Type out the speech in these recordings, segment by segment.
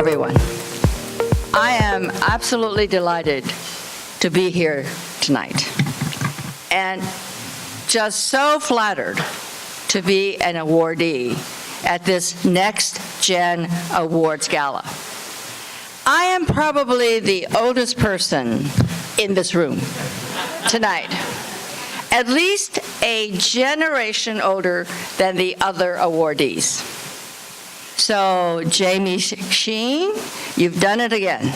everyone. I am absolutely delighted to be here tonight and just so flattered to be an awardee at this NextGen Awards Gala. I am probably the oldest person in this room tonight, at least a generation older than the other awardees. So, Jamie Sheen, you've done it again.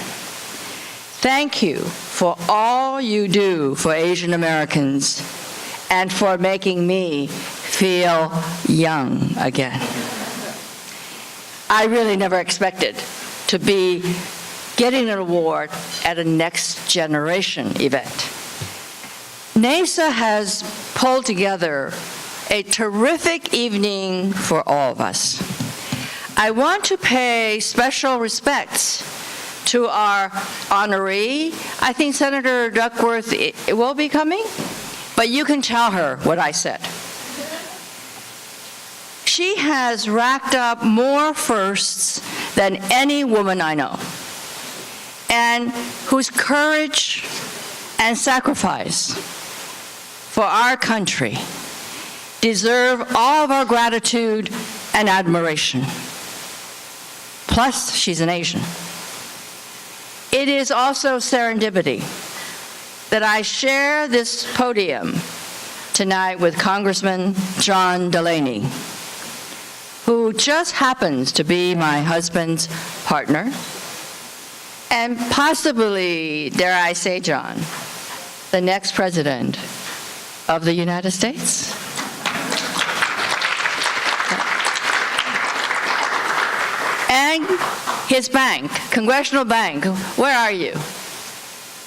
Thank you for all you do for Asian Americans and for making me feel young again. I really never expected to be getting an award at a Next Generation event. naisA has pulled together a terrific evening for all of us. I want to pay special respects to our honoree. I think Senator Duckworth will be coming, but you can tell her what I said. She has racked up more firsts than any woman I know, and whose courage and sacrifice for our country deserve all of our gratitude and admiration. Plus, she's an Asian. It is also serendipity that I share this podium tonight with Congressman John Delaney, who just happens to be my husband's partner, and possibly, dare I say, John, the next president of the United States. And his bank, Congressional Bank, where are you?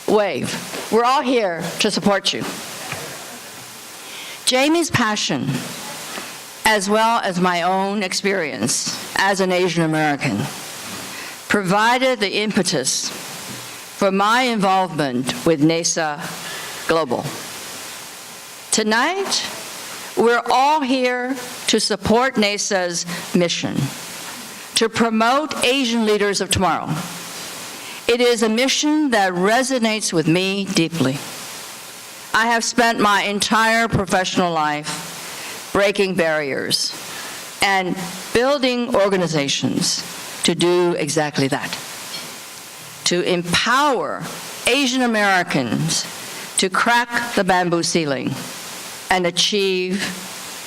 Wave. We're all here to support you. Jamie's passion, as well as my own experience as an Asian American, provided the impetus for my involvement with naisA Global. Tonight, we're all here to support naisA's mission to promote Asian leaders of tomorrow. It is a mission that resonates with me deeply. I have spent my entire professional life breaking barriers and building organizations to do exactly that, to empower Asian Americans to crack the bamboo ceiling and achieve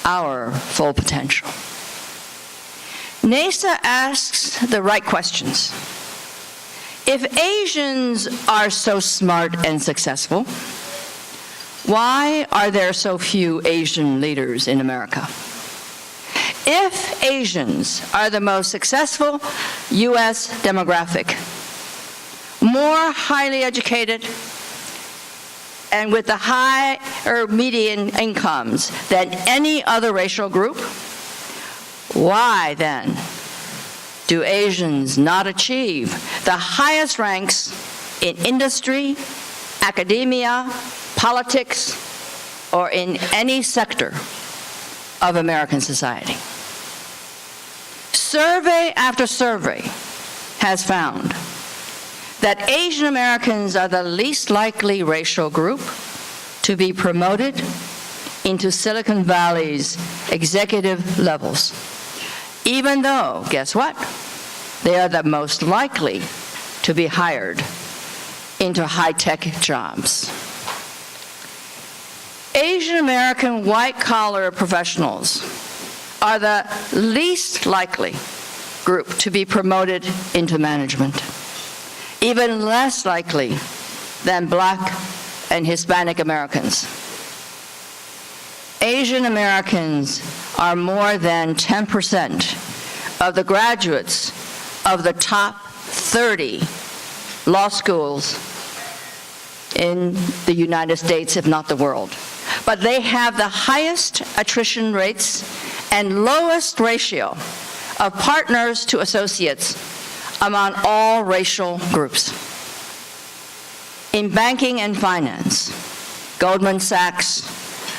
our full potential. naisA asks the right questions. If Asians are so smart and successful, why are there so few Asian leaders in America? If Asians are the most successful U.S. demographic, more highly educated, and with the higher median incomes than any other racial group, why then do Asians not achieve the highest ranks in industry, academia, politics, or in any sector of American society? Survey after survey has found that Asian Americans are the least likely racial group to be promoted into Silicone Valley's executive levels, even though, guess what? They are the most likely to be hired into high-tech jobs. Asian American white-collar professionals are the least likely group to be promoted into management, even less likely than Black and Hispanic Americans. Asian Americans are more than 10% of the graduates of the top 30 law schools in the United States, if not the world. But they have the highest attrition rates and lowest ratio of partners to associates among all racial groups. In banking and finance, Goldman Sachs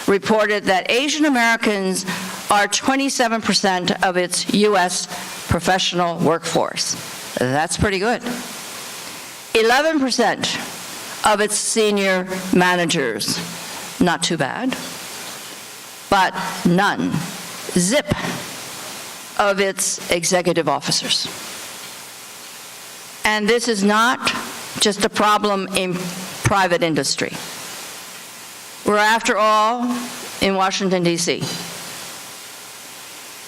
reported that Asian Americans are 27% of its U.S. professional workforce. That's pretty good. 11% of its senior managers, not too bad, but none, zip, of its executive officers. And this is not just a problem in private industry. We're, after all, in Washington, D.C.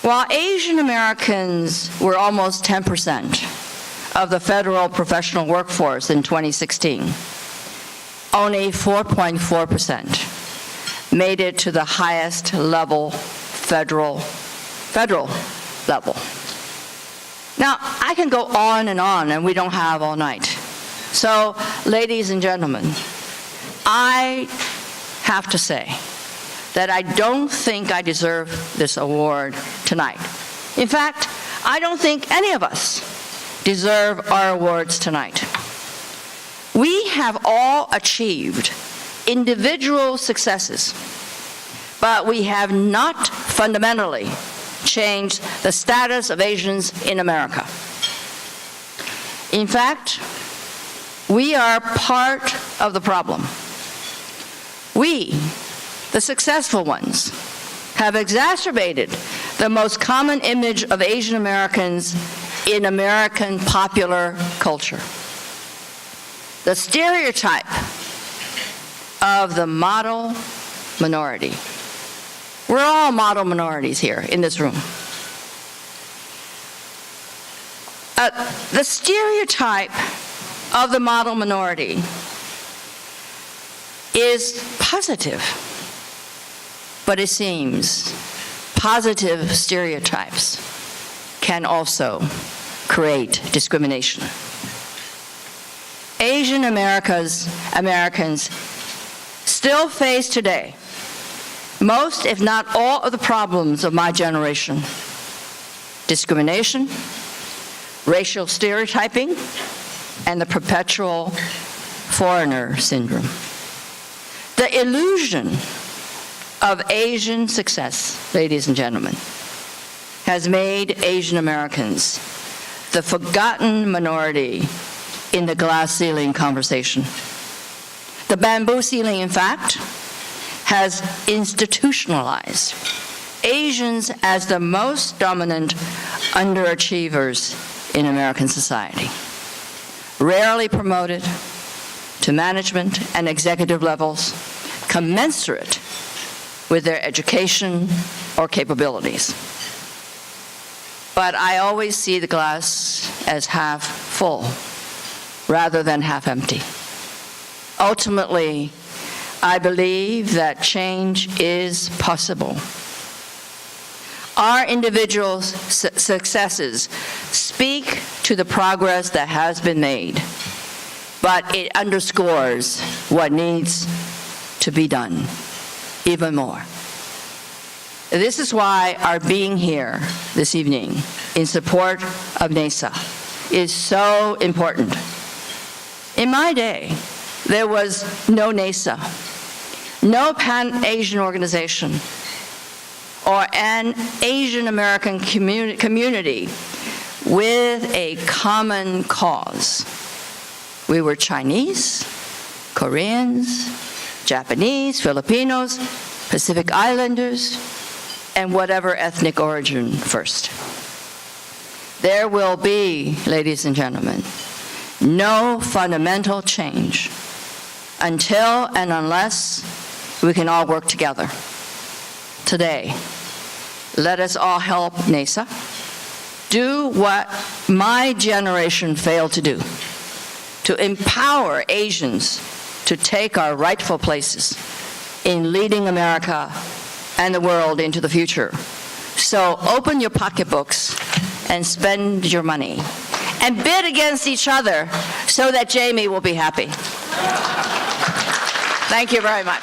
While Asian Americans were almost 10% of the federal professional workforce in 2016, only 4.4% made it to the highest level federal level. Now, I can go on, and we don't have all night. So, ladies and gentlemen, I have to say that I don't think I deserve this award tonight. In fact, I don't think any of us deserve our awards tonight. We have all achieved individual successes, but we have not fundamentally changed the status of Asians in America. In fact, we are part of the problem. We, the successful ones, have exacerbated the most common image of Asian Americans in American popular culture. The stereotype of the model minority. We're all model minorities here in this room. The stereotype of the model minority is positive, but it seems positive stereotypes can also create discrimination. Asian Americans still face today most, if not all, of the problems of my generation: discrimination, racial stereotyping, and the perpetual foreigner syndrome. The illusion of Asian success, ladies and gentlemen, has made Asian Americans the forgotten minority in the glass ceiling conversation. The bamboo ceiling, in fact, has institutionalized Asians as the most dominant underachievers in American society, rarely promoted to management and executive levels commensurate with their education or capabilities. But I always see the glass as half full rather than half empty. Ultimately, I believe that change is possible. Our individual successes speak to the progress that has been made, but it underscores what needs to be done even more. This is why our being here this evening in support of naisA is so important. In my day, there was no naisA, no Pan-Asian organization, or an Asian American community with a common cause. We were Chinese, Koreans, Japanese, Filipinos, Pacific Islanders, and whatever ethnic origin first. There will be, ladies and gentlemen, no fundamental change until and unless we can all work together. Today, let us all help naisA do what my generation failed to do, to empower Asians to take our rightful places in leading America and the world into the future. So open your pocketbooks and spend your money, and bid against each other so that Jamie will be happy. Thank you very much.